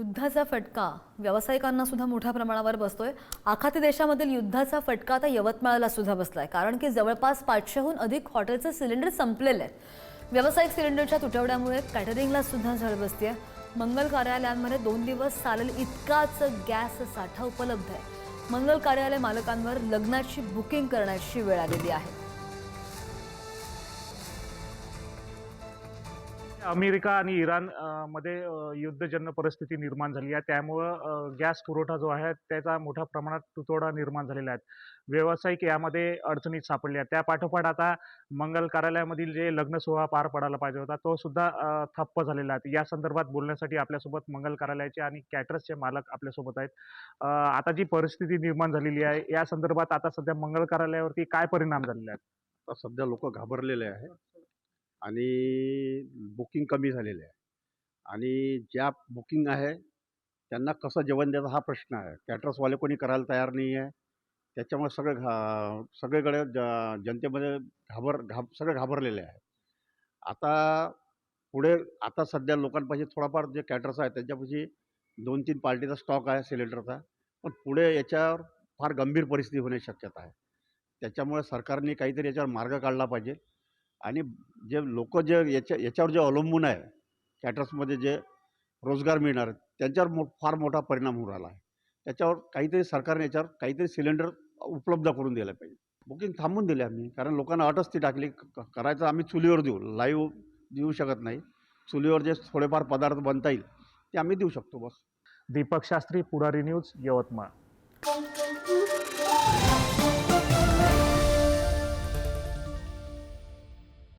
युद्धाचा फटका व्यावसायिकांना सुद्धा मोठ्या प्रमाणावर बसतोय। आखाती देशामधील युद्धाचा फटका आता यवतमाळला सुद्धा बसलाय, कारण की जवळपास 500हून अधिक हॉटेलचे सिलेंडर संपलेले आहेत। व्यावसायिक सिलेंडरच्या तुटवड्यामुळे कॅटरिंगला सुद्धा झळ बसतेय। मंगल कार्यालयांमध्ये 2 दिवस चालेल इतकाच गॅस साठा उपलब्ध आहे। मंगल कार्यालय मालकांवर लग्नाची बुकिंग करण्याची वेळ आलेली आहे। अमेरिका आणि इराण मध्ये युद्धजन्य परिस्थिती निर्माण झाली आहे। त्यामुळे गॅस पुरवठा जो आहे त्याचा मोठ्या प्रमाणात तुटवडा निर्माण झालेला आहे। व्यावसायिक यामध्ये अडचणीत सापडले आहेत। त्या पाठोपाठ आता मंगल कार्यालयामधील जे लग्न सोहळा पार पडायला पाहिजे होता तो सुद्धा ठप्प झालेला आहे। या संदर्भात बोलण्यासाठी आपल्यासोबत मंगल कार्यालयाचे आणि कॅटरर्सचे मालक आपल्यासोबत आहेत। आता जी परिस्थिती निर्माण झालेली आहे या संदर्भात आता सध्या मंगल कार्यालयावरती काय परिणाम झालेले आहेत? आता सध्या लोक घाबरलेले आहे आणि बुकिंग कमी झालेले आहे आणि ज्या बुकिंग आहे त्यांना कसं जेवण द्यायचं हा प्रश्न आहे। कॅटरर्सवाले कोणी करायला तयार नाही आहे। त्याच्यामुळे सगळीकडे जनतेमध्ये सगळे घाबरलेले आहे। आता सध्या लोकांपाशी थोडाफार जे कॅटरर्स आहेत त्यांच्यापाशी 2-3 पार्टीचा स्टॉक आहे सिलेंडरचा, पण पुढे याच्यावर फार गंभीर परिस्थिती होण्याची शक्यता आहे। त्याच्यामुळे सरकारने काहीतरी याच्यावर मार्ग काढला पाहिजे आणि जे लोक जे याच्यावर जे अवलंबून आहे कॅटरर्समध्ये जे रोजगार मिळणार त्यांच्यावर फार मोठा परिणाम होऊन राहिला आहे। त्याच्यावर काहीतरी सरकारने याच्यावर काहीतरी सिलेंडर उपलब्ध करून दिलं पाहिजे। बुकिंग थांबून दिले आम्ही, कारण लोकांना अटच ती टाकली करायचं आम्ही चुलीवर देऊ, लाईव्ह देऊ शकत नाही। चुलीवर जे थोडेफार पदार्थ बनता येईल ते आम्ही देऊ शकतो बस। दीपक शास्त्री, पुढारी न्यूज, यवतमाळ।